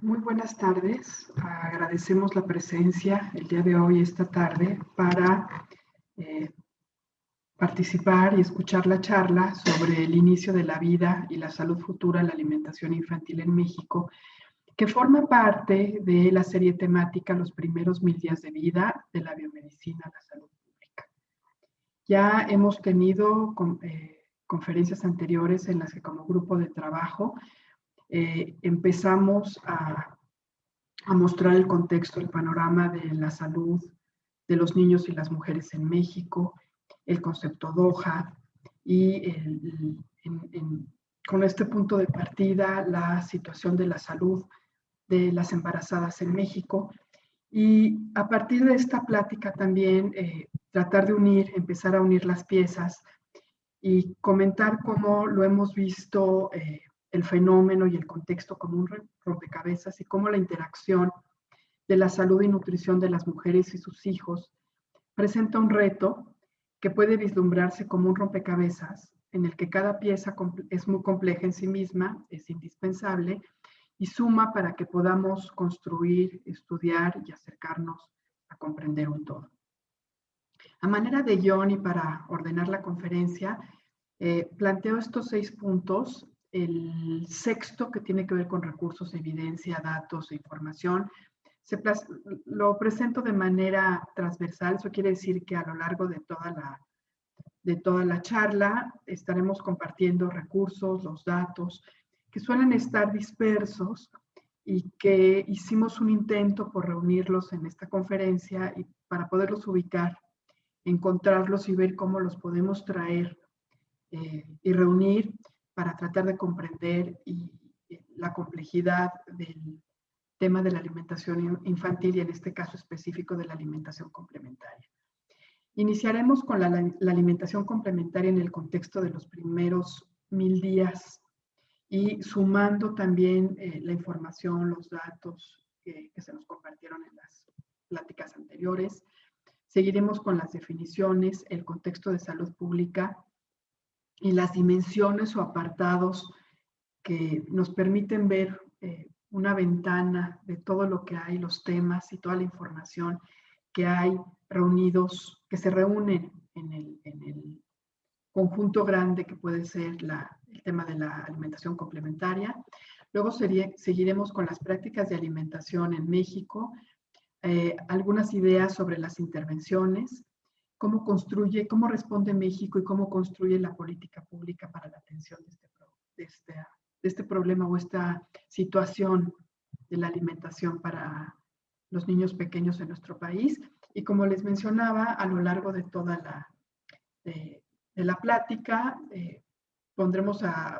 Muy buenas tardes. Agradecemos la presencia el día de hoy, esta tarde, para eh, participar y escuchar la charla sobre el inicio de la vida y la salud futura en la alimentación infantil en México, que forma parte de la serie temática Los primeros 1000 días de vida de la biomedicina a la salud pública. Ya hemos tenido conferencias anteriores en las que como grupo de trabajo empezamos a mostrar el contexto, el panorama de la salud de los niños y las mujeres en México, el concepto Doha y con este punto de partida la situación de la salud de las embarazadas en México. Y a partir de esta plática también tratar de empezar a unir las piezas y comentar cómo lo hemos visto el fenómeno y el contexto como un rompecabezas y cómo la interacción de la salud y nutrición de las mujeres y sus hijos presenta un reto que puede vislumbrarse como un rompecabezas en el que cada pieza es muy compleja en sí misma, es indispensable y suma para que podamos construir, estudiar y acercarnos a comprender un todo. A manera de guión y para ordenar la conferencia, planteo estos 6 puntos. El sexto, que tiene que ver con recursos, evidencia, datos e información, lo presento de manera transversal. Eso quiere decir que a lo largo de toda la charla estaremos compartiendo recursos, los datos, que suelen estar dispersos y que hicimos un intento por reunirlos en esta conferencia y para poderlos ubicar, encontrarlos y ver cómo los podemos traer y reunir para tratar de comprender la complejidad del tema de la alimentación infantil y en este caso específico de la alimentación complementaria. Iniciaremos con la alimentación complementaria en el contexto de los primeros 1000 días y sumando también la información, los datos que se nos compartieron en las pláticas anteriores. Seguiremos con las definiciones, el contexto de salud pública y las dimensiones o apartados que nos permiten ver una ventana de todo lo que hay, los temas y toda la información que hay reunidos, que se reúnen en el conjunto grande que puede ser el tema de la alimentación complementaria. Luego seguiremos con las prácticas de alimentación en México, algunas ideas sobre las intervenciones, cómo responde México y cómo construye la política pública para la atención de este problema o esta situación de la alimentación para los niños pequeños en nuestro país. Y como les mencionaba, a lo largo de toda de la plática,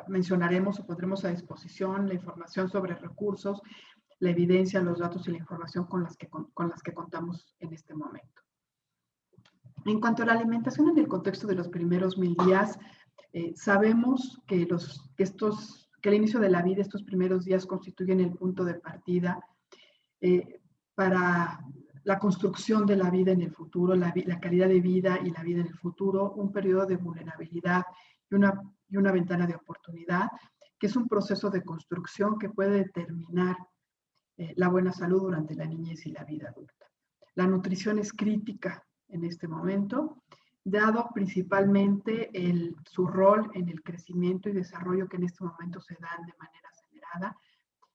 mencionaremos o pondremos a disposición la información sobre recursos, la evidencia, los datos y la información con las que contamos en este momento. En cuanto a la alimentación en el contexto de los primeros 1000 días, sabemos que el inicio de la vida, estos primeros días constituyen el punto de partida para la construcción de la vida en el futuro, la calidad de vida y la vida en el futuro, un periodo de vulnerabilidad y una ventana de oportunidad, que es un proceso de construcción que puede determinar la buena salud durante la niñez y la vida adulta. La nutrición es crítica en este momento, dado principalmente su rol en el crecimiento y desarrollo que en este momento se dan de manera acelerada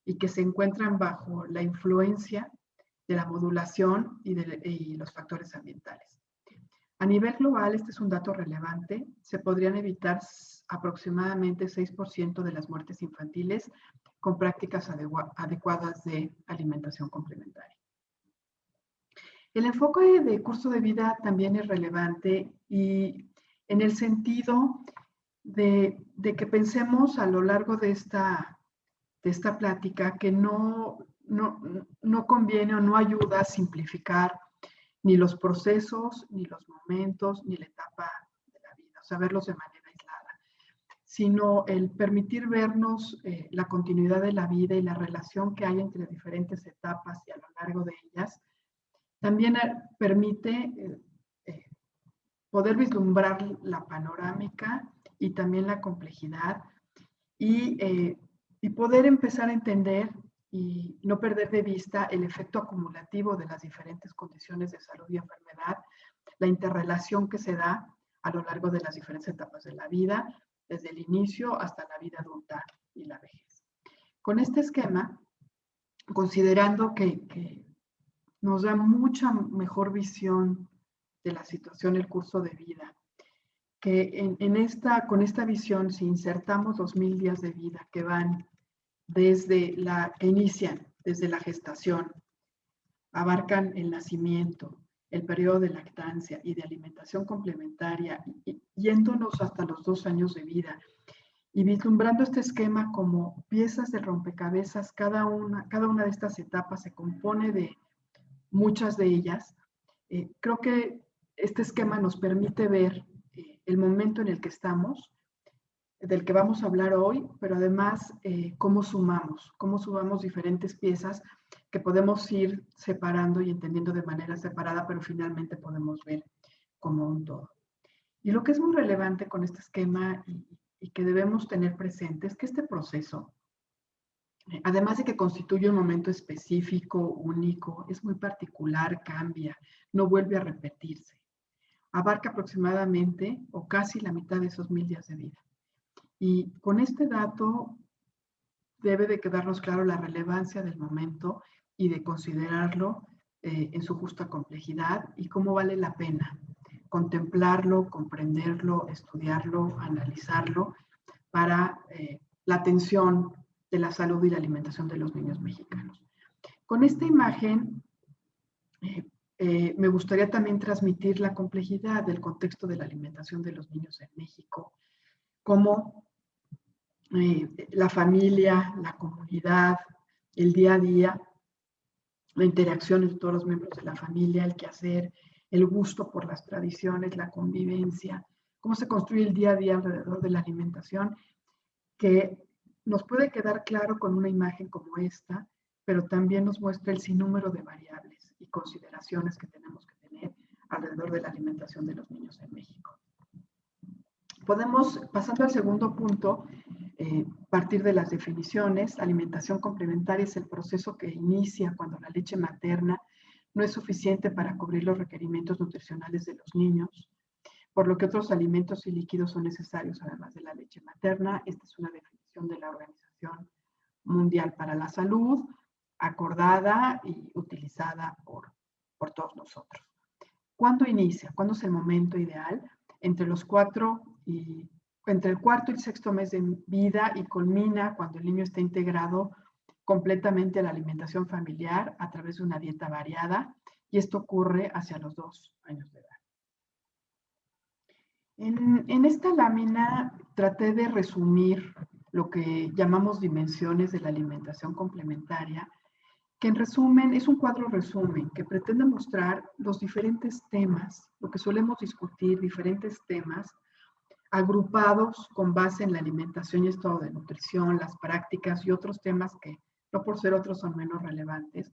y que se encuentran bajo la influencia de la modulación y los factores ambientales. A nivel global, este es un dato relevante, se podrían evitar aproximadamente 6% de las muertes infantiles con prácticas adecuadas de alimentación complementaria. El enfoque de curso de vida también es relevante y en el sentido de que pensemos a lo largo de esta plática que no conviene o no ayuda a simplificar ni los procesos, ni los momentos, ni la etapa de la vida, o sea, verlos de manera aislada, sino el permitir vernos la continuidad de la vida y la relación que hay entre diferentes etapas y a lo largo de ellas, también permite poder vislumbrar la panorámica y también la complejidad y poder empezar a entender y no perder de vista el efecto acumulativo de las diferentes condiciones de salud y enfermedad, la interrelación que se da a lo largo de las diferentes etapas de la vida, desde el inicio hasta la vida adulta y la vejez. Con este esquema, considerando que nos da mucha mejor visión de la situación, el curso de vida, que con esta visión, si insertamos 2000 días de vida que van que inician desde la gestación, abarcan el nacimiento, el periodo de lactancia y de alimentación complementaria, yéndonos hasta los 2 años de vida, y vislumbrando este esquema como piezas de rompecabezas, cada una de estas etapas se compone de muchas de ellas. Creo que este esquema nos permite ver el momento en el que estamos, del que vamos a hablar hoy, pero además cómo sumamos diferentes piezas que podemos ir separando y entendiendo de manera separada, pero finalmente podemos ver como un todo. Y lo que es muy relevante con este esquema y que debemos tener presente es que este proceso, además de que constituye un momento específico, único, es muy particular, cambia, no vuelve a repetirse. Abarca aproximadamente o casi la mitad de esos 1000 días de vida. Y con este dato debe de quedarnos claro la relevancia del momento y de considerarlo en su justa complejidad y cómo vale la pena contemplarlo, comprenderlo, estudiarlo, analizarlo para la atención de la salud y la alimentación de los niños mexicanos. Con esta imagen me gustaría también transmitir la complejidad del contexto de la alimentación de los niños en México, cómo la familia, la comunidad, el día a día, la interacción entre todos los miembros de la familia, el quehacer, el gusto por las tradiciones, la convivencia, cómo se construye el día a día alrededor de la alimentación, que nos puede quedar claro con una imagen como esta, pero también nos muestra el sinnúmero de variables y consideraciones que tenemos que tener alrededor de la alimentación de los niños en México. Podemos, pasando al segundo punto, partir de las definiciones. Alimentación complementaria es el proceso que inicia cuando la leche materna no es suficiente para cubrir los requerimientos nutricionales de los niños, por lo que otros alimentos y líquidos son necesarios además de la leche materna. Esta es una definición de la Organización Mundial para la Salud, acordada y utilizada por todos nosotros. ¿Cuándo inicia? ¿Cuándo es el momento ideal? Entre el cuarto y el sexto mes de vida y culmina cuando el niño está integrado completamente a la alimentación familiar a través de una dieta variada, y esto ocurre hacia los 2 años de edad. En esta lámina traté de resumir lo que llamamos dimensiones de la alimentación complementaria, que en resumen es un cuadro resumen que pretende mostrar los diferentes temas, lo que solemos discutir, diferentes temas agrupados con base en la alimentación y estado de nutrición, las prácticas y otros temas que no por ser otros son menos relevantes,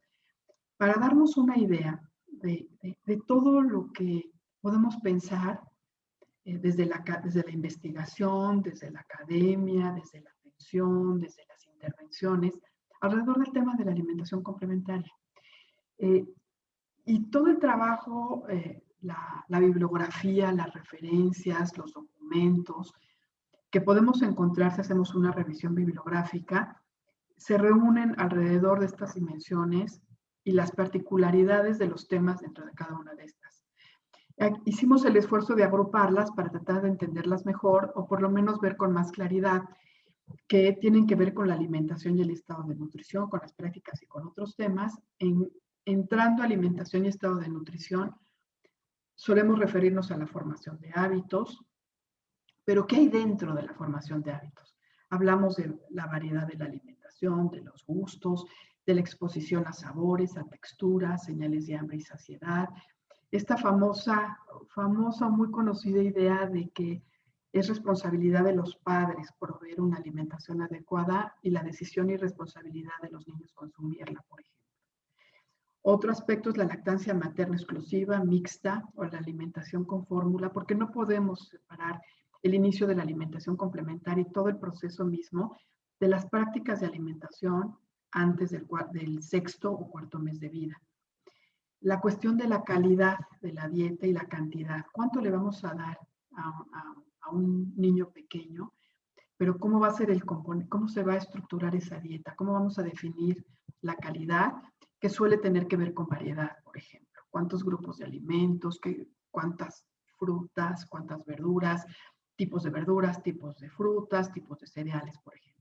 para darnos una idea de todo lo que podemos pensar desde la investigación, desde la academia, desde la atención, desde las intervenciones, alrededor del tema de la alimentación complementaria. Y todo el trabajo, la bibliografía, las referencias, los documentos que podemos encontrar si hacemos una revisión bibliográfica, se reúnen alrededor de estas dimensiones y las particularidades de los temas dentro de cada una de estas. Hicimos el esfuerzo de agruparlas para tratar de entenderlas mejor o por lo menos ver con más claridad que tienen que ver con la alimentación y el estado de nutrición, con las prácticas y con otros temas. Entrando a alimentación y estado de nutrición, solemos referirnos a la formación de hábitos, pero ¿qué hay dentro de la formación de hábitos? Hablamos de la variedad de la alimentación, de los gustos, de la exposición a sabores, a texturas, señales de hambre y saciedad. Esta famosa, muy conocida idea de que es responsabilidad de los padres proveer una alimentación adecuada y la decisión y responsabilidad de los niños consumirla, por ejemplo. Otro aspecto es la lactancia materna exclusiva, mixta o la alimentación con fórmula, porque no podemos separar el inicio de la alimentación complementaria y todo el proceso mismo de las prácticas de alimentación antes del sexto o cuarto mes de vida. La cuestión de la calidad de la dieta y la cantidad. ¿Cuánto le vamos a dar a un niño pequeño? Pero ¿cómo va a ser el componente? ¿Cómo se va a estructurar esa dieta? ¿Cómo vamos a definir la calidad? Que suele tener que ver con variedad, por ejemplo. ¿Cuántos grupos de alimentos? ¿Cuántas frutas? ¿Cuántas verduras? Tipos de frutas, tipos de cereales, por ejemplo.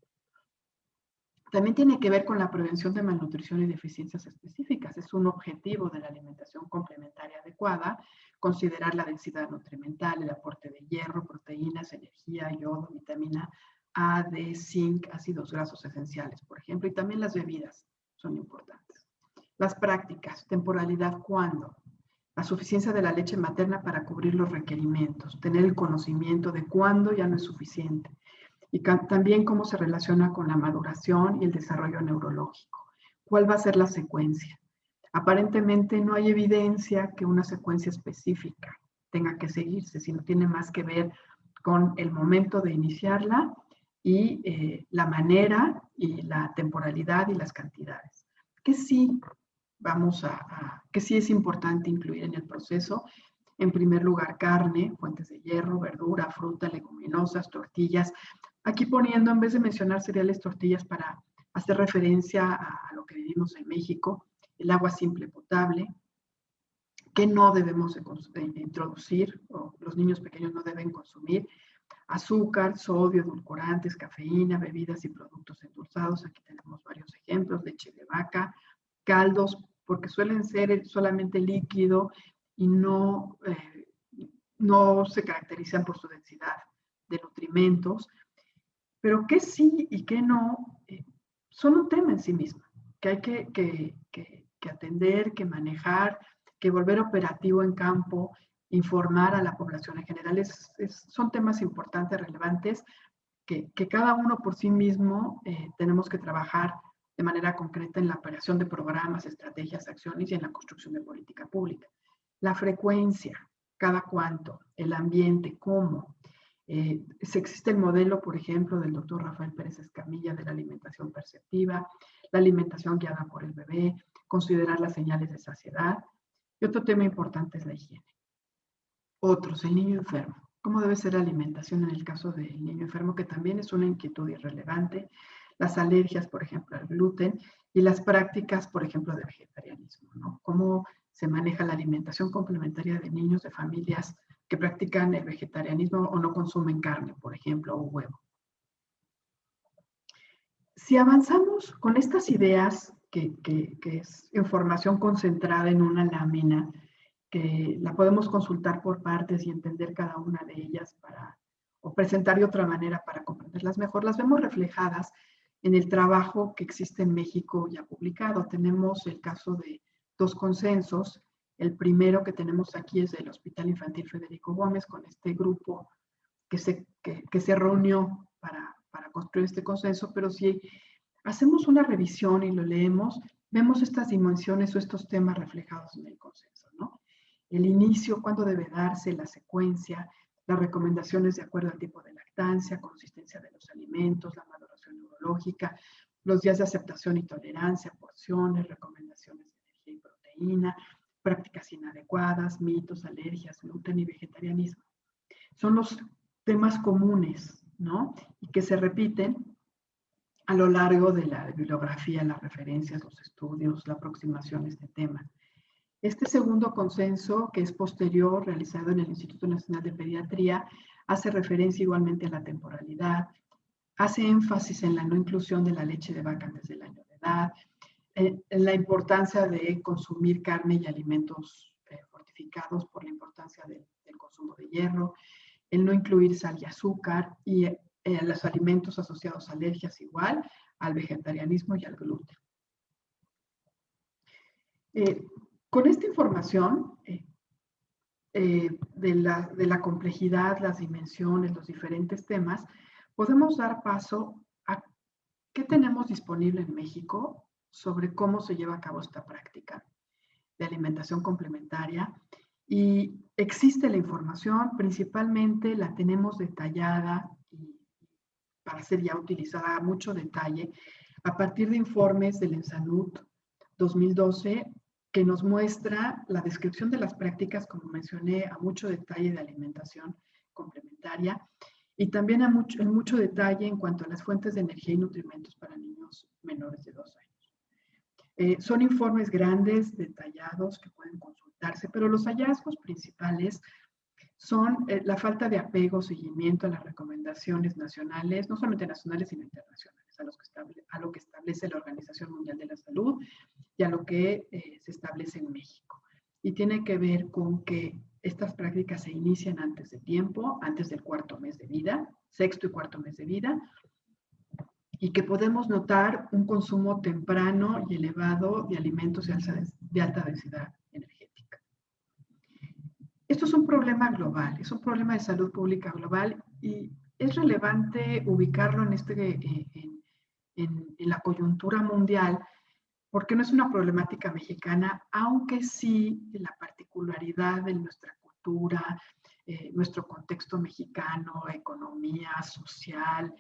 También tiene que ver con la prevención de malnutrición y deficiencias específicas. Es un objetivo de la alimentación complementaria adecuada, considerar la densidad nutrimental, el aporte de hierro, proteínas, energía, yodo, vitamina A, D, zinc, ácidos grasos esenciales, por ejemplo, y también las bebidas son importantes. Las prácticas, temporalidad, ¿cuándo? La suficiencia de la leche materna para cubrir los requerimientos, tener el conocimiento de cuándo ya no es suficiente. Y también cómo se relaciona con la maduración y el desarrollo neurológico. ¿Cuál va a ser la secuencia? Aparentemente no hay evidencia que una secuencia específica tenga que seguirse, sino tiene más que ver con el momento de iniciarla y la manera y la temporalidad y las cantidades. Que sí que sí es importante incluir en el proceso. En primer lugar, carne, fuentes de hierro, verdura, fruta, leguminosas, tortillas. Aquí poniendo, en vez de mencionar cereales, tortillas, para hacer referencia a lo que vivimos en México, el agua simple potable, que no debemos de introducir, o los niños pequeños no deben consumir, azúcar, sodio, edulcorantes, cafeína, bebidas y productos endulzados. Aquí tenemos varios ejemplos: leche de vaca, caldos, porque suelen ser solamente líquido y no se caracterizan por su densidad de nutrimentos. Pero qué sí y qué no son un tema en sí mismo, que hay que atender, que manejar, que volver operativo en campo, informar a la población en general. Son temas importantes, relevantes, que cada uno por sí mismo tenemos que trabajar de manera concreta en la operación de programas, estrategias, acciones y en la construcción de política pública. La frecuencia, cada cuánto, el ambiente, cómo. Existe el modelo, por ejemplo, del doctor Rafael Pérez Escamilla de la alimentación perceptiva, la alimentación guiada por el bebé, considerar las señales de saciedad. Y otro tema importante es la higiene. Otros, el niño enfermo. ¿Cómo debe ser la alimentación en el caso del niño enfermo? Que también es una inquietud irrelevante. Las alergias, por ejemplo, al gluten, y las prácticas, por ejemplo, de vegetarianismo, ¿no? Cómo se maneja la alimentación complementaria de niños de familias que practican el vegetarianismo o no consumen carne, por ejemplo, o huevo. Si avanzamos con estas ideas, que es información concentrada en una lámina, que la podemos consultar por partes y entender cada una de ellas o presentar de otra manera para comprenderlas mejor, las vemos reflejadas en el trabajo que existe en México ya publicado. Tenemos el caso de 2 consensos. El primero que tenemos aquí es del Hospital Infantil Federico Gómez, con este grupo que se reunió para construir este consenso, pero si hacemos una revisión y lo leemos, vemos estas dimensiones o estos temas reflejados en el consenso, ¿no? El inicio, cuándo debe darse, la secuencia, las recomendaciones de acuerdo al tipo de lactancia, consistencia de los alimentos, la maduración neurológica, los días de aceptación y tolerancia, porciones, recomendaciones de energía y proteína, prácticas inadecuadas, mitos, alergias, gluten y vegetarianismo. Son los temas comunes, ¿no? Y que se repiten a lo largo de la bibliografía, las referencias, los estudios, la aproximación a este tema. Este segundo consenso, que es posterior, realizado en el Instituto Nacional de Pediatría, hace referencia igualmente a la temporalidad, hace énfasis en la no inclusión de la leche de vaca antes del año de edad, en la importancia de consumir carne y alimentos fortificados por la importancia del consumo de hierro, el no incluir sal y azúcar, y los alimentos asociados a alergias igual, al vegetarianismo y al gluten. Con esta información de la complejidad, las dimensiones, los diferentes temas, podemos dar paso a qué tenemos disponible en México sobre cómo se lleva a cabo esta práctica de alimentación complementaria. Y existe la información, principalmente la tenemos detallada y para ser ya utilizada a mucho detalle a partir de informes del ENSANUD 2012 que nos muestra la descripción de las prácticas, como mencioné, a mucho detalle de alimentación complementaria y también en mucho detalle en cuanto a las fuentes de energía y nutrimentos para niños menores de 2 años. Son informes grandes, detallados, que pueden consultarse, pero los hallazgos principales son la falta de apego o seguimiento a las recomendaciones nacionales, no solamente nacionales, sino internacionales, a lo que establece la Organización Mundial de la Salud y a lo que se establece en México. Y tiene que ver con que estas prácticas se inician antes de tiempo, antes del 4º mes de vida, 6º y 4º mes de vida, y que podemos notar un consumo temprano y elevado de alimentos de alta densidad energética. Esto es un problema global, es un problema de salud pública global y es relevante ubicarlo en la coyuntura mundial porque no es una problemática mexicana, aunque sí la particularidad de nuestra cultura, nuestro contexto mexicano, economía, social,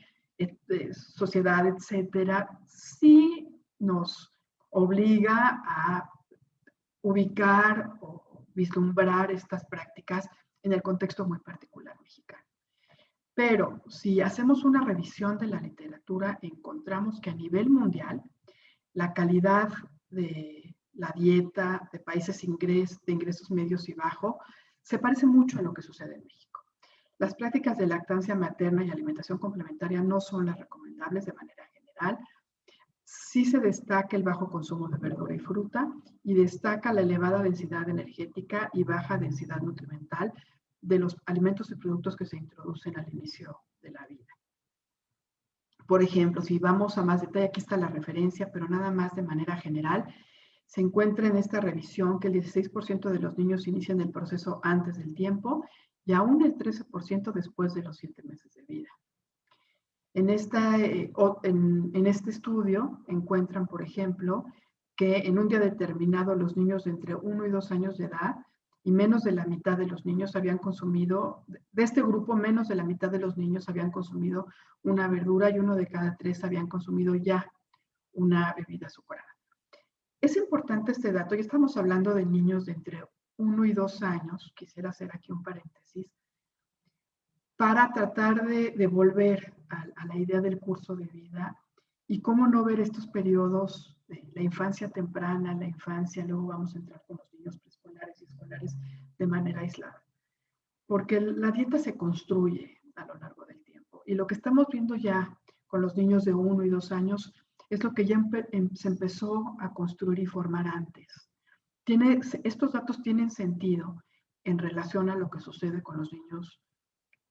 sociedad, etcétera, sí nos obliga a ubicar o vislumbrar estas prácticas en el contexto muy particular mexicano. Pero si hacemos una revisión de la literatura, encontramos que a nivel mundial, la calidad de la dieta de países de ingresos medios y bajos se parece mucho a lo que sucede en México. Las prácticas de lactancia materna y alimentación complementaria no son las recomendables de manera general. Sí se destaca el bajo consumo de verdura y fruta y destaca la elevada densidad energética y baja densidad nutrimental de los alimentos y productos que se introducen al inicio de la vida. Por ejemplo, si vamos a más detalle, aquí está la referencia, pero nada más de manera general, se encuentra en esta revisión que el 16% de los niños inician el proceso antes del tiempo y aún el 13% después de los 7 meses de vida. En este estudio encuentran, por ejemplo, que en un día determinado los niños de entre 1 y 2 años de edad y menos de la mitad de los niños habían consumido, de este grupo, menos de la mitad de los niños habían consumido una verdura y 1 de cada 3 habían consumido ya una bebida azucarada. Es importante este dato, y estamos hablando de niños de entre 1 y 2 años, quisiera hacer aquí un paréntesis, para tratar de volver a la idea del curso de vida y cómo no ver estos periodos de la infancia temprana, la infancia, luego vamos a entrar con los niños preescolares y escolares de manera aislada. Porque la dieta se construye a lo largo del tiempo y lo que estamos viendo ya con los niños de 1 y 2 años es lo que ya se empezó a construir y formar antes. Estos datos tienen sentido en relación a lo que sucede con los niños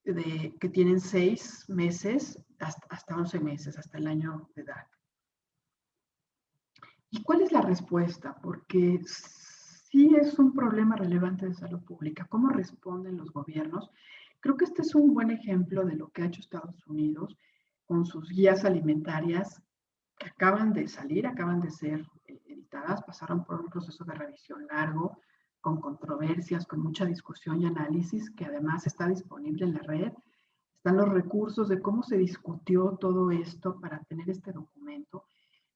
que tienen 6 meses hasta 11 meses, hasta el año de edad. ¿Y cuál es la respuesta? Porque sí es un problema relevante de salud pública. ¿Cómo responden los gobiernos? Creo que este es un buen ejemplo de lo que ha hecho Estados Unidos con sus guías alimentarias que acaban de salir, acaban de ser editadas, pasaron por un proceso de revisión largo, con controversias, con mucha discusión y análisis, que además está disponible en la red. Están los recursos de cómo se discutió todo esto para tener este documento.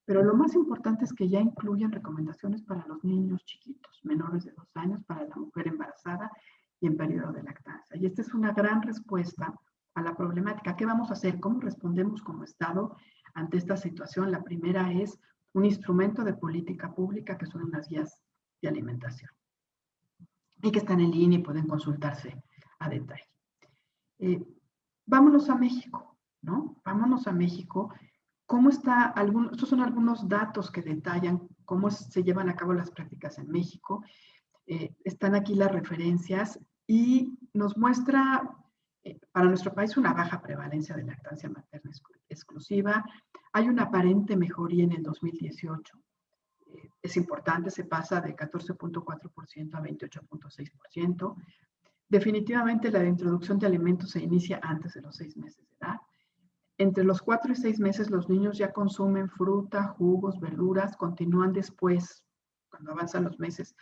Pero lo más importante es que ya incluyen recomendaciones para los niños chiquitos, menores de 2 años, para la mujer embarazada y en periodo de lactancia. Y esta es una gran respuesta a la problemática. ¿Qué vamos a hacer? ¿Cómo respondemos como Estado ante esta situación? La primera es un instrumento de política pública que son unas guías de alimentación y que están en línea y pueden consultarse a detalle. Vámonos a México, ¿no? Vámonos a México. ¿Cómo está? Estos son algunos datos que detallan cómo se llevan a cabo las prácticas en México. Están aquí las referencias y nos muestra para nuestro país una baja prevalencia de lactancia materna exclusiva. Hay una aparente mejoría en el 2018. Es importante, se pasa de 14.4% a 28.6%. Definitivamente la introducción de alimentos se inicia antes de los 6 meses de edad. Entre los 4 y 6 meses los niños ya consumen fruta, jugos, verduras, continúan después, cuando avanzan los meses,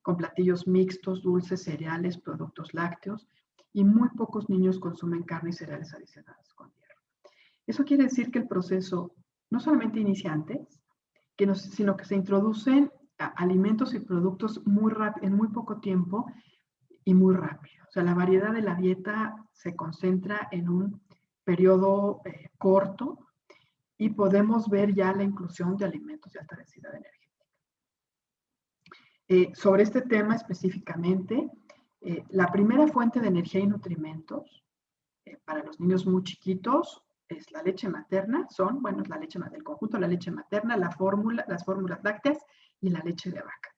con platillos mixtos, dulces, cereales, productos lácteos, y muy pocos niños consumen carne y cereales adicionados con hierro. Eso quiere decir que el proceso no solamente iniciantes, sino que se introducen alimentos y productos en muy poco tiempo y muy rápido. O sea, la variedad de la dieta se concentra en un periodo corto y podemos ver ya la inclusión de alimentos de alta densidad energética. Sobre este tema específicamente, la primera fuente de energía y nutrimentos para los niños muy chiquitos es la leche materna, es la leche del conjunto, la leche materna, las fórmulas lácteas y la leche de vaca.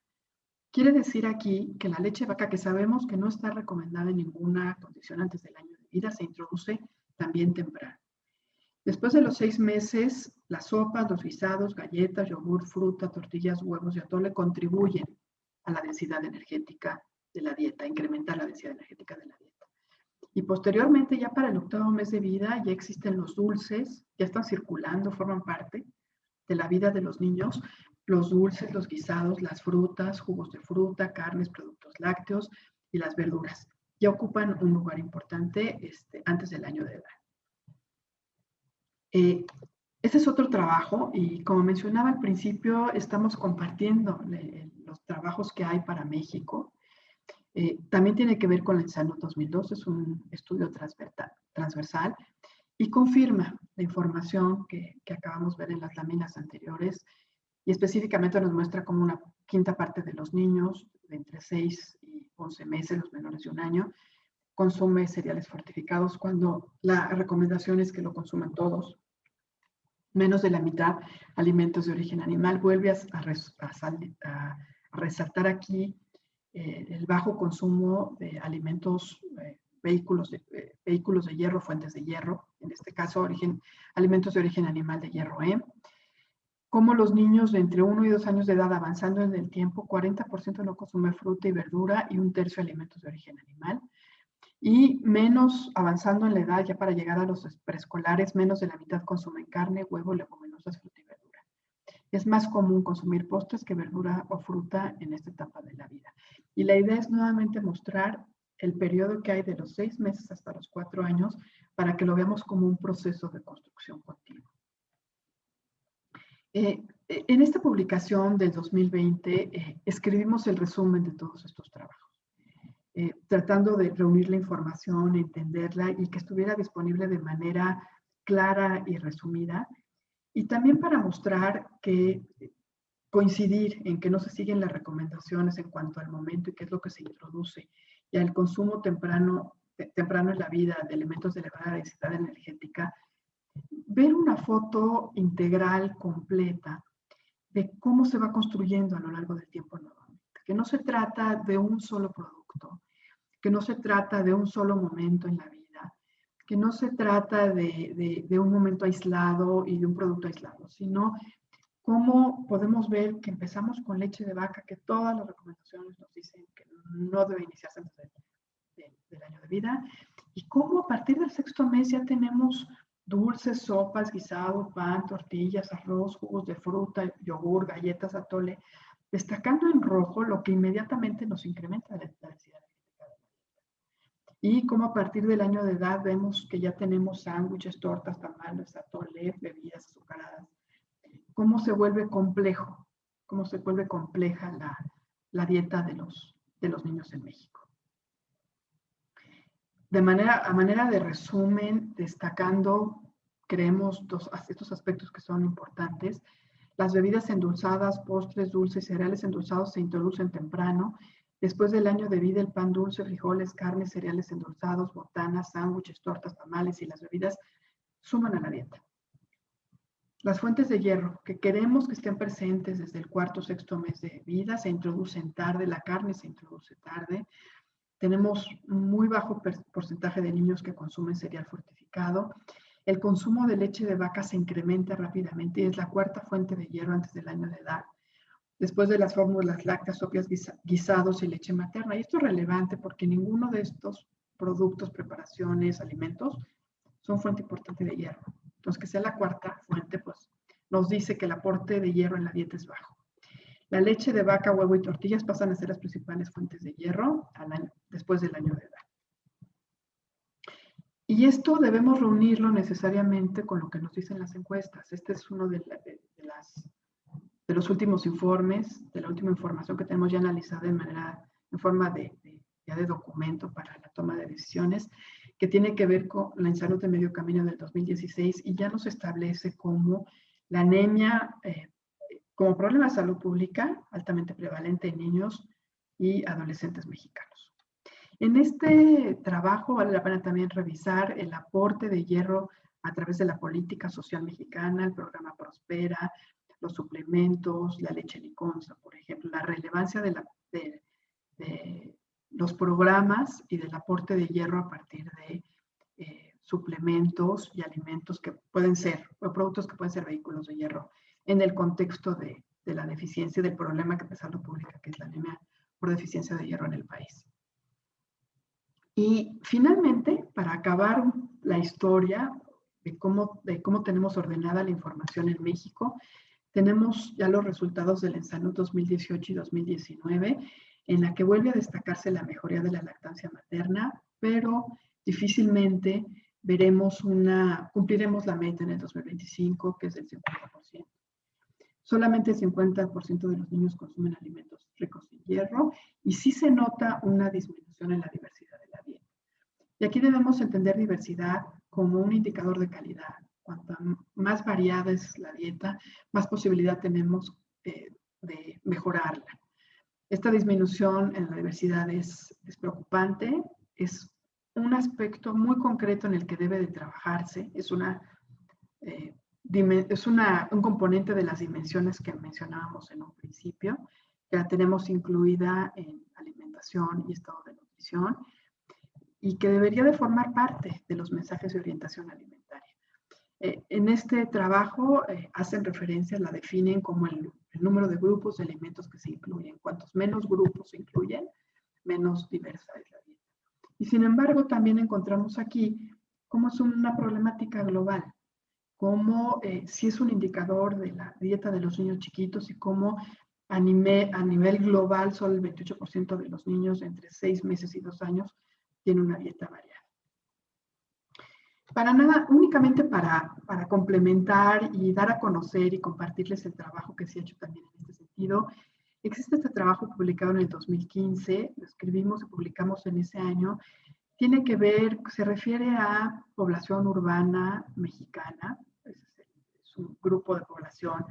Quiere decir aquí que la leche de vaca, que sabemos que no está recomendada en ninguna condición antes del año de vida, se introduce también temprano. Después de los 6 meses, las sopas, los guisados, galletas, yogur, fruta, tortillas, huevos y atole contribuyen a la densidad energética de la dieta, incrementar la densidad energética de la dieta. Y posteriormente, ya para el 8º mes de vida, ya existen los dulces, ya están circulando, forman parte de la vida de los niños, los dulces, los guisados, las frutas, jugos de fruta, carnes, productos lácteos y las verduras. Ya ocupan un lugar importante antes del año de edad. Este es otro trabajo y como mencionaba al principio, estamos compartiendo los trabajos que hay para México. También tiene que ver con la ENSANUD 2002, es un estudio transversal y confirma la información que acabamos de ver en las láminas anteriores y específicamente nos muestra como una quinta parte de los niños de entre 6 y 11 meses, los menores de 1 año, consume cereales fortificados cuando la recomendación es que lo consuman todos. Menos de la mitad alimentos de origen animal. Vuelve a resaltar aquí el bajo consumo de alimentos, vehículos de hierro, fuentes de hierro, en este caso alimentos de origen animal de hierro E. Como los niños de entre 1 y 2 años de edad avanzando en el tiempo, 40% no consume fruta y verdura y 1/3 alimentos de origen animal. Y menos avanzando en la edad, ya para llegar a los preescolares, menos de la mitad consumen carne, huevo, leguminosas, fruta y verdura. Es más común consumir postres que verdura o fruta en esta etapa de la vida. Y la idea es nuevamente mostrar el periodo que hay de los 6 meses hasta los 4 años para que lo veamos como un proceso de construcción continua. En esta publicación del 2020 escribimos el resumen de todos estos trabajos. Tratando de reunir la información, entenderla y que estuviera disponible de manera clara y resumida. Y también para mostrar que coincidir en que no se siguen las recomendaciones en cuanto al momento y qué es lo que se introduce y al consumo temprano en la vida de elementos de elevada densidad energética, ver una foto integral, completa, de cómo se va construyendo a lo largo del tiempo nuevamente. Que no se trata de un solo producto, que no se trata de un solo momento en la vida, que no se trata de un momento aislado y de un producto aislado, sino cómo podemos ver que empezamos con leche de vaca, que todas las recomendaciones nos dicen que no debe iniciarse antes del año de vida, y cómo a partir del 6º mes ya tenemos dulces, sopas, guisado, pan, tortillas, arroz, jugos de fruta, yogur, galletas, atole, destacando en rojo lo que inmediatamente nos incrementa la densidad. Y como a partir del año de edad vemos que ya tenemos sándwiches, tortas, tamales, atole, bebidas azucaradas. Cómo se vuelve complejo, cómo se vuelve compleja la dieta de los niños en México. A manera de resumen, destacando, creemos estos aspectos que son importantes. Las bebidas endulzadas, postres, dulces, cereales endulzados se introducen temprano. Después del año de vida, el pan dulce, frijoles, carnes, cereales endulzados, botanas, sándwiches, tortas, tamales y las bebidas suman a la dieta. Las fuentes de hierro, que queremos que estén presentes desde el 4º o 6º mes de vida, se introducen tarde, la carne se introduce tarde. Tenemos un muy bajo porcentaje de niños que consumen cereal fortificado. El consumo de leche de vaca se incrementa rápidamente y es la 4ª fuente de hierro antes del año de edad. Después de las fórmulas lácteas, sopas, guisados y leche materna. Y esto es relevante porque ninguno de estos productos, preparaciones, alimentos son fuente importante de hierro. Entonces, que sea la 4ª fuente, pues nos dice que el aporte de hierro en la dieta es bajo. La leche de vaca, huevo y tortillas pasan a ser las principales fuentes de hierro después del año de edad. Y esto debemos reunirlo necesariamente con lo que nos dicen las encuestas. Este es uno de los últimos informes, de la última información que tenemos ya analizada en forma ya de documento para la toma de decisiones, que tiene que ver con la INSALUD de Medio Camino del 2016 y ya nos establece como la anemia como problema de salud pública altamente prevalente en niños y adolescentes mexicanos. En este trabajo vale la pena también revisar el aporte de hierro a través de la política social mexicana, el programa Prospera, los suplementos, la leche liconza, por ejemplo, la relevancia de los programas y del aporte de hierro a partir de suplementos y alimentos que pueden ser, o productos que pueden ser vehículos de hierro, en el contexto de la deficiencia del problema que es salud pública, que es la anemia por deficiencia de hierro en el país. Y finalmente, para acabar la historia de cómo tenemos ordenada la información en México, tenemos ya los resultados del ENSALUD 2018 y 2019, en la que vuelve a destacarse la mejoría de la lactancia materna, pero difícilmente cumpliremos la meta en el 2025, que es del 50%. Solamente el 50% de los niños consumen alimentos ricos en hierro y sí se nota una disminución en la diversidad de la dieta. Y aquí debemos entender diversidad como un indicador de calidad. Cuanto más variada es la dieta, más posibilidad tenemos de mejorarla. Esta disminución en la diversidad es preocupante, es un aspecto muy concreto en el que debe de trabajarse, es un componente de las dimensiones que mencionábamos en un principio, que la tenemos incluida en alimentación y estado de nutrición, y que debería de formar parte de los mensajes de orientación alimentaria. En este trabajo hacen referencia, la definen como el número de grupos de alimentos que se incluyen. Cuantos menos grupos se incluyen, menos diversa es la dieta. Y sin embargo, también encontramos aquí cómo es una problemática global, cómo sí es un indicador de la dieta de los niños chiquitos y cómo a nivel global solo el 28% de los niños entre 6 meses y 2 años tiene una dieta variada. Para nada, únicamente para complementar y dar a conocer y compartirles el trabajo que se ha hecho también en este sentido, existe este trabajo publicado en el 2015, lo escribimos y publicamos en ese año, tiene que ver, se refiere a población urbana mexicana, es un grupo de población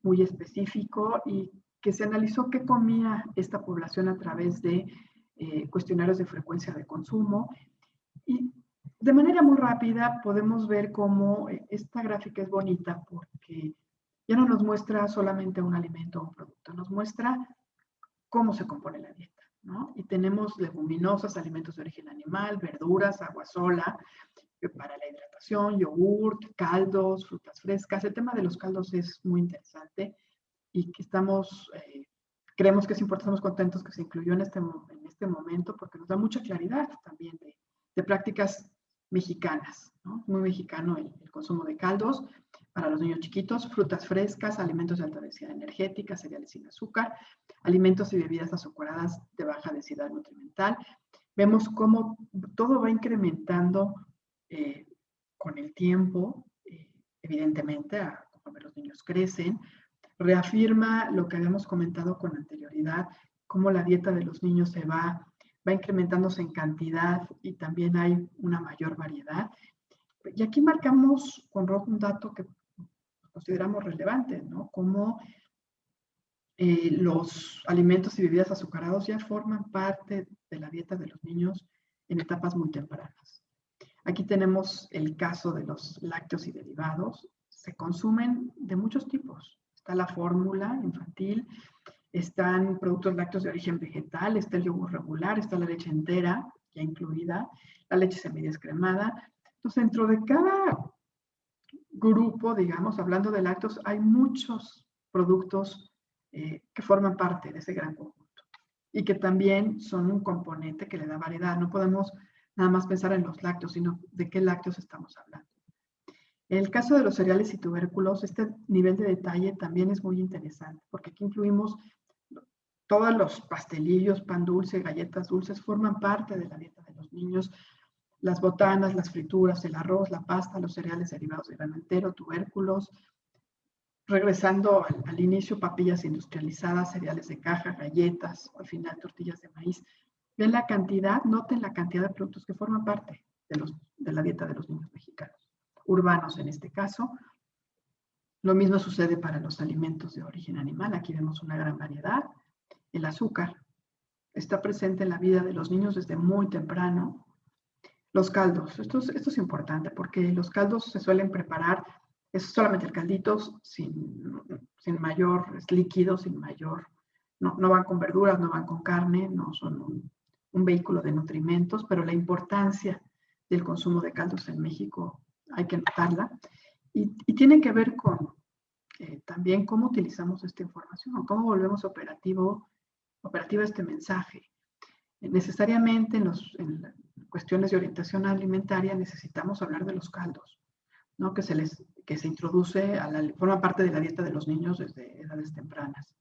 muy específico y que se analizó qué comía esta población a través de cuestionarios de frecuencia de consumo. Y de manera muy rápida podemos ver cómo esta gráfica es bonita porque ya no nos muestra solamente un alimento o un producto, nos muestra cómo se compone la dieta, ¿no? Y tenemos leguminosas, alimentos de origen animal, verduras, agua sola, para la hidratación, yogurt, caldos, frutas frescas. El tema de los caldos es muy interesante y que creemos que es importante, estamos contentos que se incluyó en este momento porque nos da mucha claridad también de prácticas mexicanas, ¿no? Muy mexicano el consumo de caldos para los niños chiquitos, frutas frescas, alimentos de alta densidad energética, cereales sin azúcar, alimentos y bebidas azucaradas de baja densidad nutrimental. Vemos cómo todo va incrementando con el tiempo, evidentemente, conforme los niños crecen. Reafirma lo que habíamos comentado con anterioridad, cómo la dieta de los niños va incrementándose en cantidad y también hay una mayor variedad. Y aquí marcamos con rojo un dato que consideramos relevante, ¿no? Cómo los alimentos y bebidas azucarados ya forman parte de la dieta de los niños en etapas muy tempranas. Aquí tenemos el caso de los lácteos y derivados. Se consumen de muchos tipos. Está la fórmula infantil, están productos lácteos de origen vegetal, está el yogur regular, está la leche entera ya incluida, la leche semidescremada. Entonces, dentro de cada grupo, digamos, hablando de lácteos, hay muchos productos que forman parte de ese gran conjunto y que también son un componente que le da variedad. No podemos nada más pensar en los lácteos, sino de qué lácteos estamos hablando. En el caso de los cereales y tubérculos, este nivel de detalle también es muy interesante, porque aquí incluimos todos los pastelillos, pan dulce, galletas dulces, forman parte de la dieta de los niños. las botanas, las frituras, el arroz, la pasta, los cereales derivados de grano entero, tubérculos. Regresando al inicio, papillas industrializadas, cereales de caja, galletas, al final tortillas de maíz. Ven la cantidad, noten la cantidad de productos que forman parte de la dieta de los niños mexicanos, urbanos en este caso. Lo mismo sucede para los alimentos de origen animal. Aquí vemos una gran variedad. El azúcar está presente en la vida de los niños desde muy temprano. Los caldos, esto es importante porque los caldos se suelen preparar, es solamente el caldito, sin mayor líquido, sin mayor, no van con verduras, no van con carne, no son un vehículo de nutrimentos, pero la importancia del consumo de caldos en México hay que notarla. Y tiene que ver con también cómo utilizamos esta información, cómo volvemos operativa este mensaje. Necesariamente en cuestiones de orientación alimentaria necesitamos hablar de los caldos, ¿no? que se introduce, forma parte de la dieta de los niños desde edades tempranas.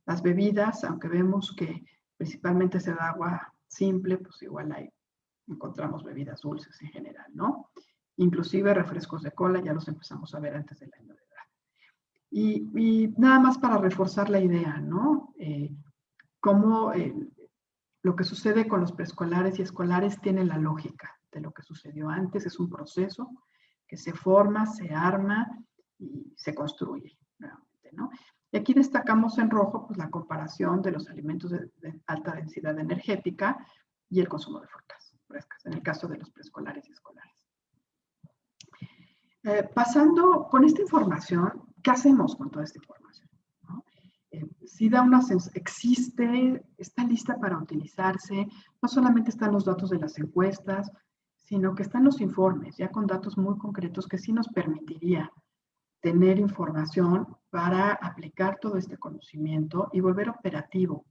Las bebidas, aunque vemos que principalmente se da agua simple, pues igual encontramos bebidas dulces en general, ¿no? Inclusive refrescos de cola ya los empezamos a ver antes del año de edad. Y nada más para reforzar la idea, ¿no? Cómo lo que sucede con los preescolares y escolares tiene la lógica de lo que sucedió antes. Es un proceso que se forma, se arma y se construye nuevamente, ¿no? Y aquí destacamos en rojo pues, la comparación de los alimentos de alta densidad energética y el consumo de frutas frescas, en el caso de los preescolares y escolares. Pasando con esta información, ¿qué hacemos con toda esta información? ¿No? Sí existe, está lista para utilizarse, no solamente están los datos de las encuestas, sino que están los informes, ya con datos muy concretos que sí nos permitiría tener información para aplicar todo este conocimiento y volver operativo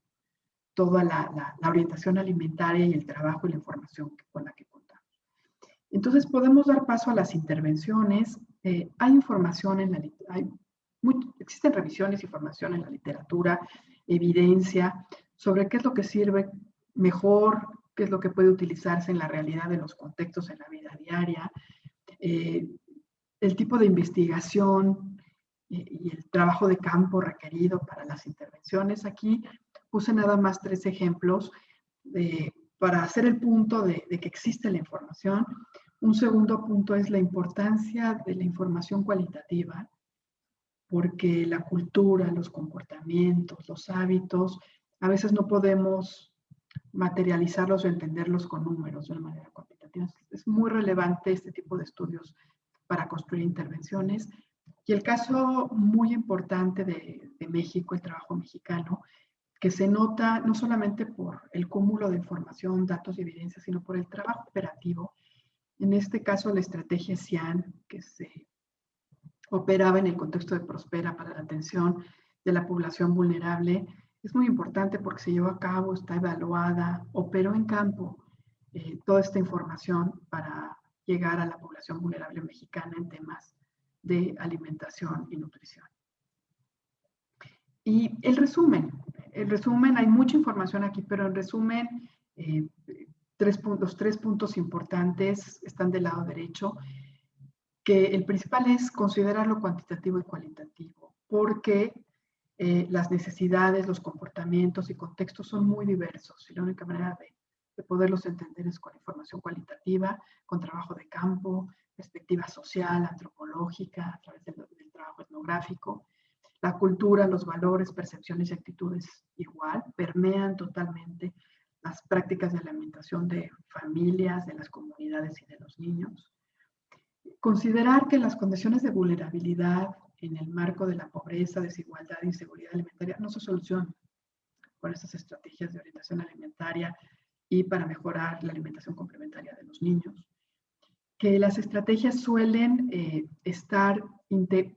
toda la orientación alimentaria y el trabajo y la información con la que contamos. Entonces podemos dar paso a las intervenciones. Hay información existen revisiones, información en la literatura, evidencia sobre qué es lo que sirve mejor, qué es lo que puede utilizarse en la realidad de los contextos en la vida diaria, el tipo de investigación y el trabajo de campo requerido para las intervenciones. Aquí puse nada más 3 ejemplos para hacer el punto de que existe la información. Un segundo punto es la importancia de la información cualitativa, porque la cultura, los comportamientos, los hábitos, a veces no podemos materializarlos o entenderlos con números de una manera cuantitativa. Es muy relevante este tipo de estudios para construir intervenciones. Y el caso muy importante de México, el trabajo mexicano, que se nota no solamente por el cúmulo de información, datos y evidencias, sino por el trabajo operativo. En este caso, la estrategia CIAN, que se operaba en el contexto de Prospera para la atención de la población vulnerable, es muy importante porque se llevó a cabo, está evaluada, operó en campo toda esta información para llegar a la población vulnerable mexicana en temas de alimentación y nutrición. Y el resumen, hay mucha información aquí, pero en resumen, los 3 puntos importantes están del lado derecho, que el principal es considerar lo cuantitativo y cualitativo, porque las necesidades, los comportamientos y contextos son muy diversos y la única manera de poderlos entender es con información cualitativa, con trabajo de campo, perspectiva social, antropológica, a través del trabajo etnográfico. La cultura, los valores, percepciones y actitudes igual, permean totalmente las prácticas de alimentación de familias, de las comunidades y de los niños. Considerar que las condiciones de vulnerabilidad en el marco de la pobreza, desigualdad e inseguridad alimentaria no se solucionan con estas estrategias de orientación alimentaria y para mejorar la alimentación complementaria de los niños. Que las estrategias suelen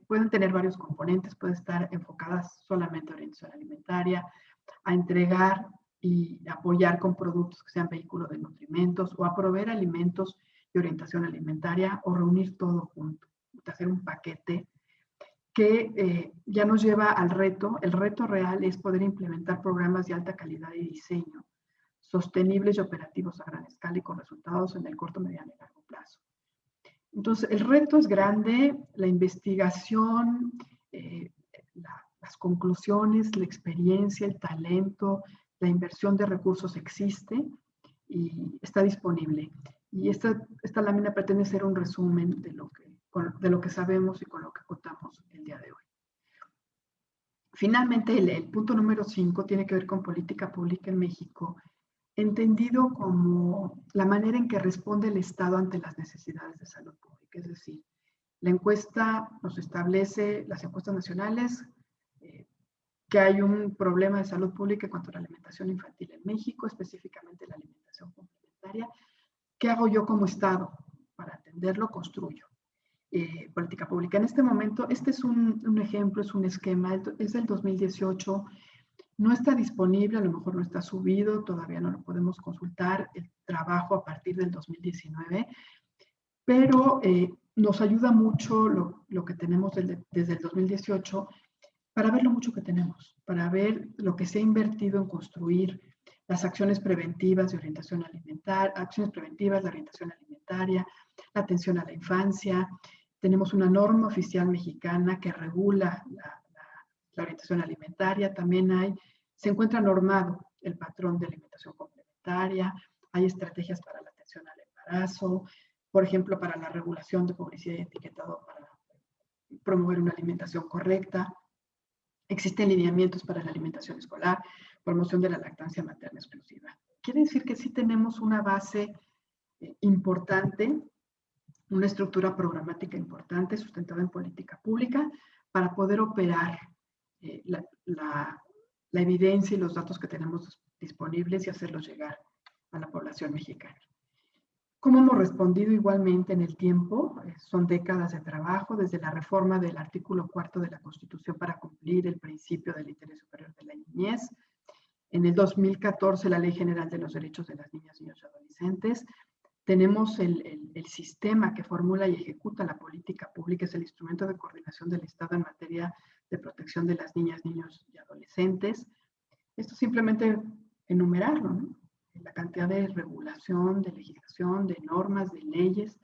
pueden tener varios componentes, pueden estar enfocadas solamente a orientación alimentaria, a entregar y apoyar con productos que sean vehículos de nutrimentos o a proveer alimentos y orientación alimentaria o reunir todo junto, hacer un paquete que ya nos lleva al reto. El reto real es poder implementar programas de alta calidad y diseño sostenibles y operativos a gran escala y con resultados en el corto, mediano y largo plazo. Entonces, el reto es grande, la investigación, las conclusiones, la experiencia, el talento, la inversión de recursos existe y está disponible. Y esta lámina pretende ser un resumen de lo que sabemos y con lo que contamos el día de hoy. Finalmente, el punto número 5 tiene que ver con política pública en México, entendido como la manera en que responde el Estado ante las necesidades de salud pública. Es decir, la encuesta nos establece, las encuestas nacionales, que hay un problema de salud pública en cuanto a la alimentación infantil en México, específicamente la alimentación complementaria. ¿Qué hago yo como Estado? Para atenderlo, construyo política pública. En este momento, este es un ejemplo, es un esquema, es del 2018, no está disponible, a lo mejor no está subido, todavía no lo podemos consultar, el trabajo a partir del 2019, pero nos ayuda mucho lo que tenemos desde el 2018 para ver lo mucho que tenemos, para ver lo que se ha invertido en construir las acciones preventivas de orientación alimentaria, acciones preventivas de orientación alimentaria, la atención a la infancia. Tenemos una norma oficial mexicana que regula la orientación alimentaria. También se encuentra normado el patrón de alimentación complementaria. Hay estrategias para la atención al embarazo, por ejemplo, para la regulación de publicidad y etiquetado para promover una alimentación correcta. Existen lineamientos para la alimentación escolar, promoción de la lactancia materna exclusiva. Quiere decir que sí tenemos una base importante, una estructura programática importante, sustentada en política pública, para poder operar la evidencia y los datos que tenemos disponibles y hacerlos llegar a la población mexicana. ¿Cómo hemos respondido igualmente en el tiempo? Son décadas de trabajo, desde la reforma del artículo 4 de la Constitución para cumplir el principio del interés superior de la niñez. En el 2014, la Ley General de los Derechos de las Niñas, Niños y Adolescentes. Tenemos el sistema que formula y ejecuta la política pública, es el instrumento de coordinación del Estado en materia de protección de las niñas, niños y adolescentes. Esto simplemente enumerarlo, ¿no? La cantidad de regulación, de legislación, de normas, de leyes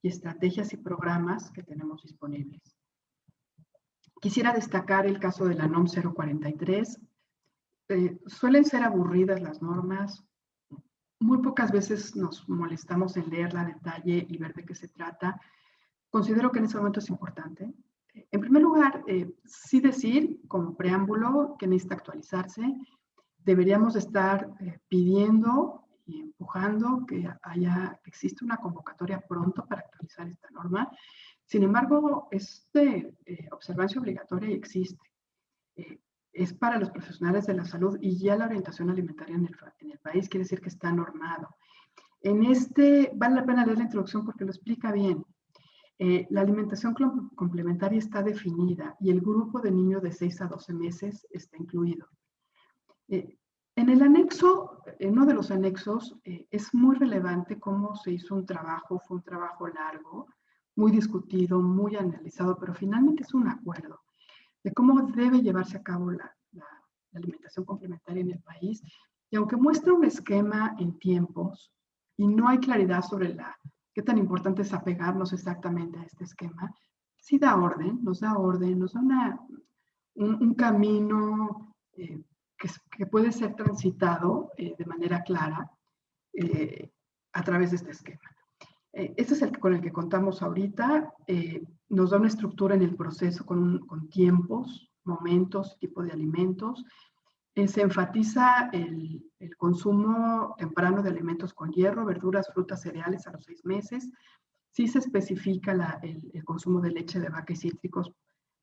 y estrategias y programas que tenemos disponibles. Quisiera destacar el caso de la NOM 043. Suelen ser aburridas las normas. Muy pocas veces nos molestamos en leerla a detalle y ver de qué se trata. Considero que en ese momento es importante. En primer lugar, sí decir, como preámbulo, que necesita actualizarse. Deberíamos estar pidiendo y empujando que existe una convocatoria pronto para actualizar esta norma. Sin embargo, observancia obligatoria existe. Es para los profesionales de la salud y ya la orientación alimentaria en el país quiere decir que está normado. Vale la pena leer la introducción porque lo explica bien. La alimentación complementaria está definida y el grupo de niños de 6 a 12 meses está incluido. En el anexo, en uno de los anexos, es muy relevante cómo se hizo un trabajo, fue un trabajo largo, muy discutido, muy analizado, pero finalmente es un acuerdo de cómo debe llevarse a cabo la alimentación complementaria en el país. Y aunque muestra un esquema en tiempos y no hay claridad sobre qué tan importante es apegarnos exactamente a este esquema, sí nos da un camino que puede ser transitado de manera clara a través de este esquema. Este es con el que contamos ahorita. Nos da una estructura en el proceso con tiempos, momentos, tipo de alimentos. Se enfatiza el consumo temprano de alimentos con hierro, verduras, frutas, cereales a los 6 meses. Sí se especifica el consumo de leche de vaca y cítricos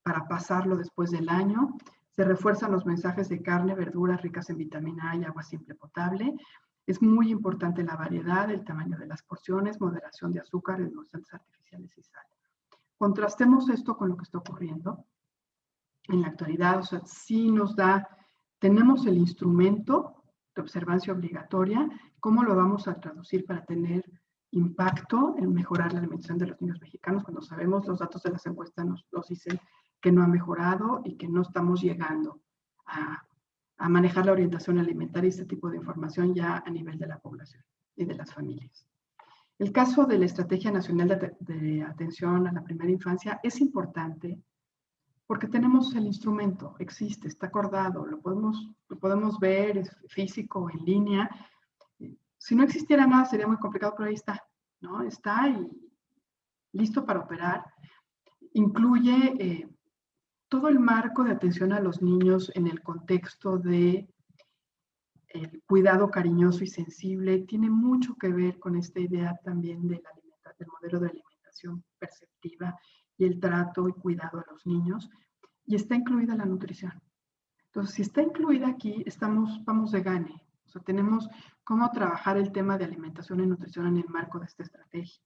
para pasarlo después del año. Se refuerzan los mensajes de carne, verduras ricas en vitamina A y agua simple potable. Es muy importante la variedad, el tamaño de las porciones, moderación de azúcar, endulzantes artificiales y sal. Contrastemos esto con lo que está ocurriendo en la actualidad. O sea, sí tenemos el instrumento de observancia obligatoria. ¿Cómo lo vamos a traducir para tener impacto en mejorar la alimentación de los niños mexicanos cuando sabemos los datos de las encuestas nos dicen que no ha mejorado y que no estamos llegando a manejar la orientación alimentaria y este tipo de información ya a nivel de la población y de las familias. El caso de la Estrategia Nacional de Atención a la Primera Infancia es importante porque tenemos el instrumento, existe, está acordado, lo podemos ver, es físico, en línea. Si no existiera nada sería muy complicado, pero ahí está, ¿no? Está y listo para operar. Incluye todo el marco de atención a los niños en el contexto de el cuidado cariñoso y sensible. Tiene mucho que ver con esta idea también del modelo de alimentación perceptiva y el trato y cuidado a los niños. Y está incluida la nutrición. Entonces, si está incluida aquí, vamos de gane. O sea, tenemos cómo trabajar el tema de alimentación y nutrición en el marco de esta estrategia.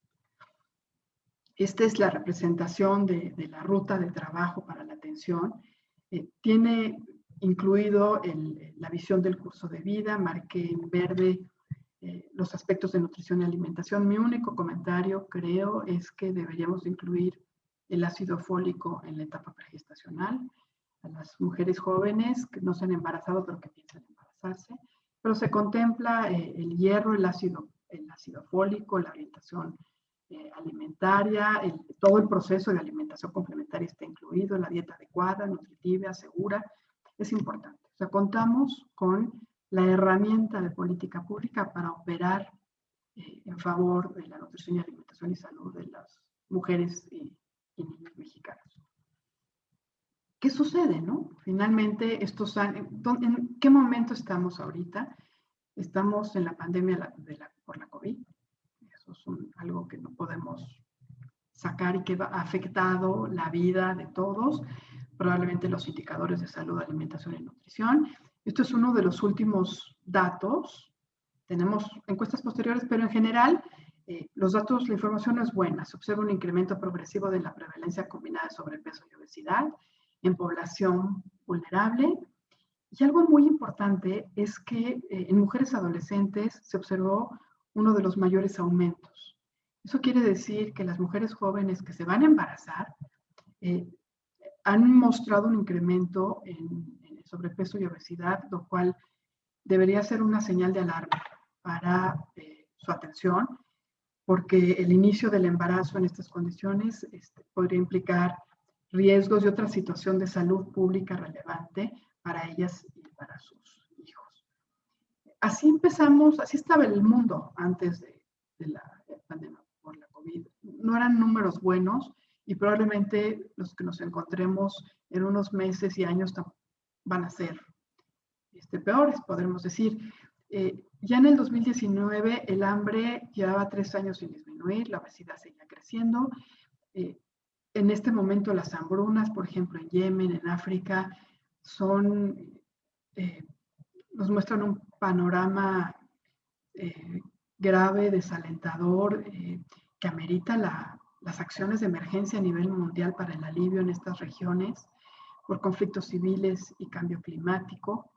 Esta es la representación de la ruta de trabajo para la atención. Tiene incluido la visión del curso de vida, marqué en verde los aspectos de nutrición y alimentación. Mi único comentario, creo, es que deberíamos incluir el ácido fólico en la etapa pregestacional, a las mujeres jóvenes que no se han embarazado pero que piensan embarazarse, pero se contempla el hierro, el ácido fólico, la orientación alimentaria, todo el proceso de alimentación complementaria está incluido, la dieta adecuada, nutritiva, segura, es importante. O sea, contamos con la herramienta de política pública para operar en favor de la nutrición y alimentación y salud de las mujeres y niños mexicanos. ¿Qué sucede, no? Finalmente, ¿en qué momento estamos ahorita? Estamos en la pandemia por la COVID. Eso es algo que no podemos sacar y que ha afectado la vida de todos, probablemente los indicadores de salud, alimentación y nutrición. Esto es uno de los últimos datos. Tenemos encuestas posteriores, pero en general los datos, la información es buena. Se observa un incremento progresivo de la prevalencia combinada de sobrepeso y obesidad en población vulnerable. Y algo muy importante es que en mujeres adolescentes se observó uno de los mayores aumentos. Eso quiere decir que las mujeres jóvenes que se van a embarazar han mostrado un incremento en el sobrepeso y obesidad, lo cual debería ser una señal de alarma para su atención, porque el inicio del embarazo en estas condiciones podría implicar riesgos y otra situación de salud pública relevante para ellas y para sus hijos. Así empezamos, así estaba el mundo antes de la pandemia por la COVID. No eran números buenos y probablemente los que nos encontremos en unos meses y años van a ser peores, podremos decir. Ya en el 2019 el hambre llevaba 3 años sin disminuir, la obesidad seguía creciendo. En este momento las hambrunas, por ejemplo, en Yemen, en África, nos muestran un panorama grave, desalentador, que amerita las acciones de emergencia a nivel mundial para el alivio en estas regiones por conflictos civiles y cambio climático.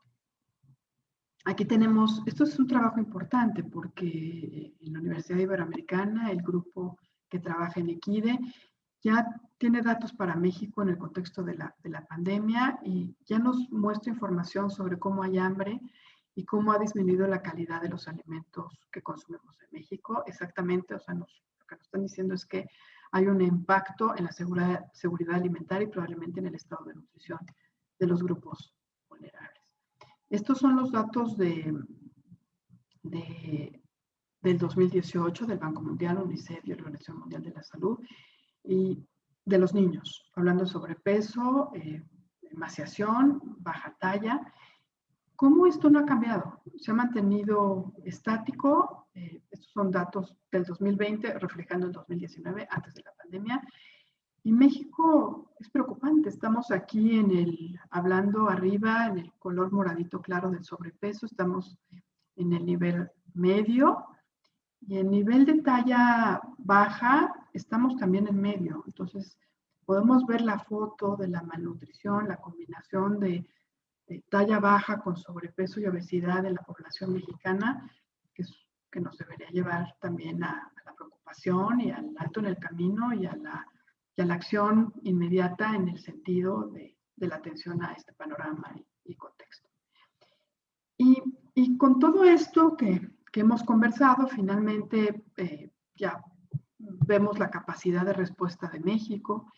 Aquí tenemos, esto es un trabajo importante porque en la Universidad Iberoamericana, el grupo que trabaja en Equide, ya tiene datos para México en el contexto de la pandemia y ya nos muestra información sobre cómo hay hambre y cómo ha disminuido la calidad de los alimentos que consumimos en México. Exactamente, o sea, lo que nos están diciendo es que hay un impacto en la seguridad alimentaria y probablemente en el estado de nutrición de los grupos vulnerables. Estos son los datos del 2018 del Banco Mundial, UNICEF y la Organización Mundial de la Salud, y de los niños, hablando de sobrepeso, emaciación, baja talla. ¿Cómo esto no ha cambiado? Se ha mantenido estático. Estos son datos del 2020, reflejando el 2019, antes de la pandemia. Y México es preocupante. Estamos aquí hablando arriba, en el color moradito claro del sobrepeso. Estamos en el nivel medio. Y en nivel de talla baja, estamos también en medio. Entonces, podemos ver la foto de la malnutrición, la combinación de talla baja con sobrepeso y obesidad en la población mexicana, que nos debería llevar también a la preocupación y al alto en el camino y a la acción inmediata en el sentido de la atención a este panorama y contexto. con todo esto que hemos conversado, finalmente ya vemos la capacidad de respuesta de México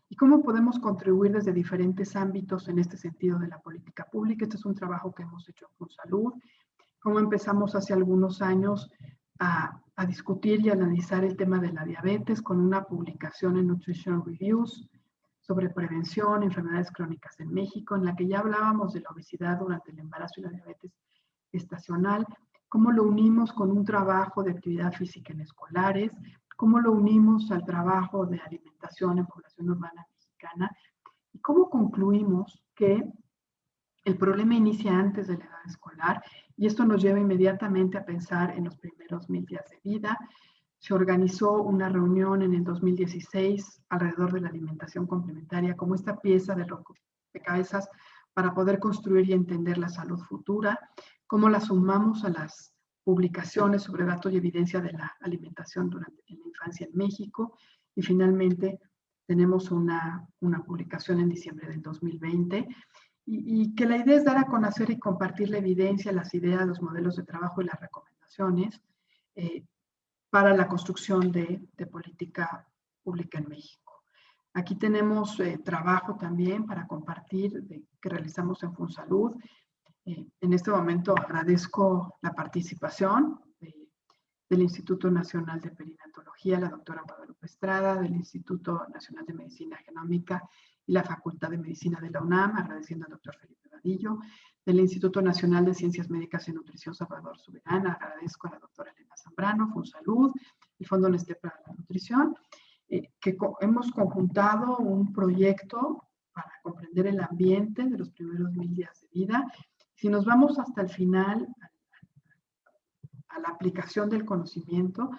y cómo podemos contribuir desde diferentes ámbitos en este sentido de la política pública. Este es un trabajo que hemos hecho con salud, cómo empezamos hace algunos años a discutir y analizar el tema de la diabetes con una publicación en Nutrition Reviews sobre prevención, enfermedades crónicas en México, en la que ya hablábamos de la obesidad durante el embarazo y la diabetes gestacional, cómo lo unimos con un trabajo de actividad física en escolares, cómo lo unimos al trabajo de alimentación en población urbana mexicana y cómo concluimos que el problema inicia antes de la edad escolar y esto nos lleva inmediatamente a pensar en los primeros 1000 días de vida. Se organizó una reunión en el 2016 alrededor de la alimentación complementaria como esta pieza de rompecabezas para poder construir y entender la salud futura, cómo la sumamos a las publicaciones sobre datos y evidencia de la alimentación en la infancia en México y finalmente tenemos una publicación en diciembre del 2020 y que la idea es dar a conocer y compartir la evidencia, las ideas, los modelos de trabajo y las recomendaciones para la construcción de política pública en México. Aquí tenemos trabajo también para compartir que realizamos en FunSalud. En este momento agradezco la participación del Instituto Nacional de Perinatología, la doctora Guadalupe Estrada, del Instituto Nacional de Medicina Genómica y la Facultad de Medicina de la UNAM, agradeciendo al doctor Felipe Vadillo, del Instituto Nacional de Ciencias Médicas y Nutrición Salvador Subirán, agradezco a la doctora Elena Zambrano, FunSalud, el Fondo Nestlé para la Nutrición, que hemos conjuntado un proyecto para comprender el ambiente de los primeros 1000 días de vida. Si nos vamos hasta el final, a la aplicación del conocimiento,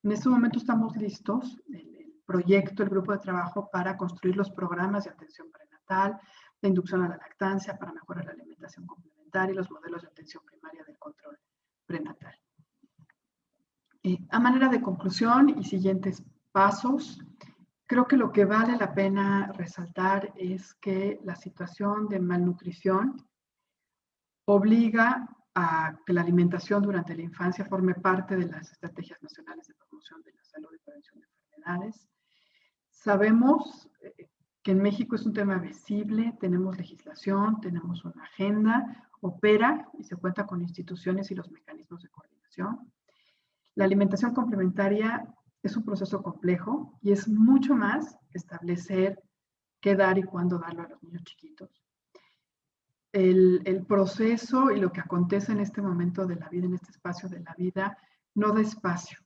en este momento estamos listos, el proyecto, el grupo de trabajo para construir los programas de atención prenatal, de inducción a la lactancia para mejorar la alimentación complementaria y los modelos de atención primaria del control prenatal. A manera de conclusión y siguientes pasos, creo que lo que vale la pena resaltar es que la situación de malnutrición obliga a que la alimentación durante la infancia forme parte de las estrategias nacionales de promoción de la salud y prevención de enfermedades. Sabemos que en México es un tema visible, tenemos legislación, tenemos una agenda, opera y se cuenta con instituciones y los mecanismos de coordinación. La alimentación complementaria es un proceso complejo y es mucho más que establecer qué dar y cuándo darlo a los niños chiquitos. El proceso y lo que acontece en este momento de la vida, en este espacio de la vida, no da espacio,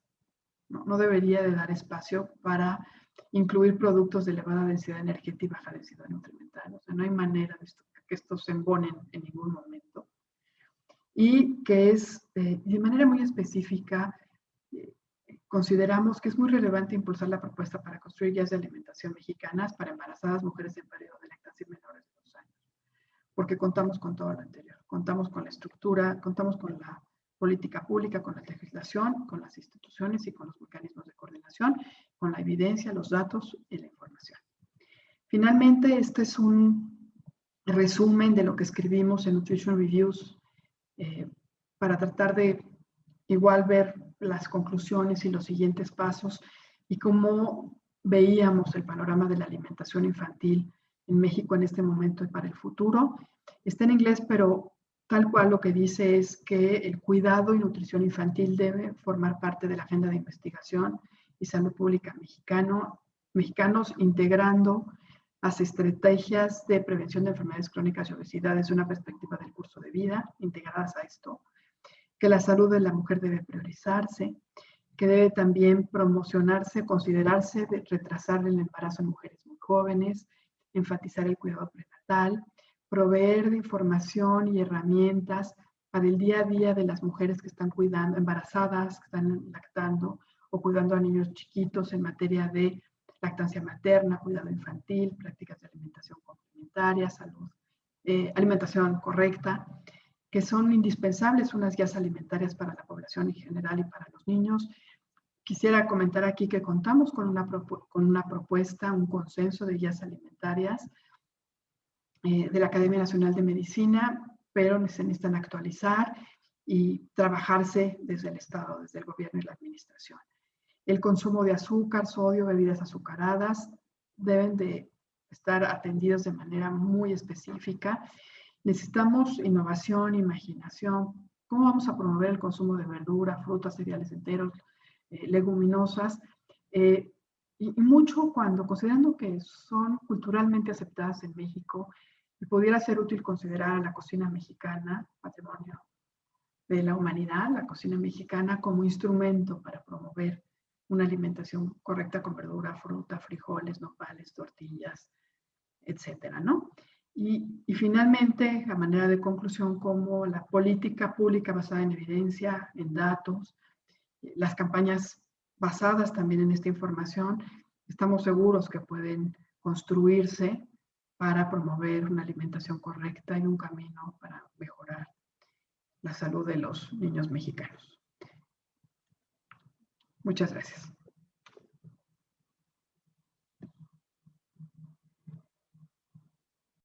no debería de dar espacio para incluir productos de elevada densidad energética y baja densidad nutrimental. O sea, no hay manera de que estos se embonen en ningún momento. Y que es, de manera muy específica, consideramos que es muy relevante impulsar la propuesta para construir guías de alimentación mexicanas para embarazadas, mujeres en periodo de lactancia y menores de 2 años. Porque contamos con todo lo anterior. Contamos con la estructura, contamos con la política pública, con la legislación, con las instituciones y con los mecanismos de coordinación, con la evidencia, los datos y la información. Finalmente, este es un resumen de lo que escribimos en Nutrition Reviews para tratar de igual ver las conclusiones y los siguientes pasos y cómo veíamos el panorama de la alimentación infantil en México en este momento y para el futuro. Está en inglés, pero tal cual lo que dice es que el cuidado y nutrición infantil debe formar parte de la agenda de investigación y salud pública mexicanos, integrando las estrategias de prevención de enfermedades crónicas y obesidad desde una perspectiva del curso de vida, integradas a esto, que la salud de la mujer debe priorizarse, que debe también promocionarse, considerarse de retrasar el embarazo en mujeres muy jóvenes, enfatizar el cuidado prenatal, proveer de información y herramientas para el día a día de las mujeres que están cuidando, embarazadas, que están lactando o cuidando a niños chiquitos en materia de lactancia materna, cuidado infantil, prácticas de alimentación complementaria, salud, alimentación correcta, que son indispensables unas guías alimentarias para la población en general y para los niños. Quisiera comentar aquí que contamos con una propuesta, un consenso de guías alimentarias de la Academia Nacional de Medicina, pero se necesitan actualizar y trabajarse desde el Estado, desde el gobierno y la administración. El consumo de azúcar, sodio, bebidas azucaradas deben de estar atendidos de manera muy específica. Necesitamos innovación, imaginación. ¿Cómo vamos a promover el consumo de verdura, frutas, cereales enteros, leguminosas? Y mucho cuando, considerando que son culturalmente aceptadas en México, y pudiera ser útil considerar a la cocina mexicana, patrimonio de la humanidad, la cocina mexicana, como instrumento para promover una alimentación correcta con verdura, fruta, frijoles, nopales, tortillas, etcétera, ¿no? Y finalmente, a manera de conclusión, como la política pública basada en evidencia, en datos, las campañas basadas también en esta información, estamos seguros que pueden construirse para promover una alimentación correcta y un camino para mejorar la salud de los niños mexicanos. Muchas gracias.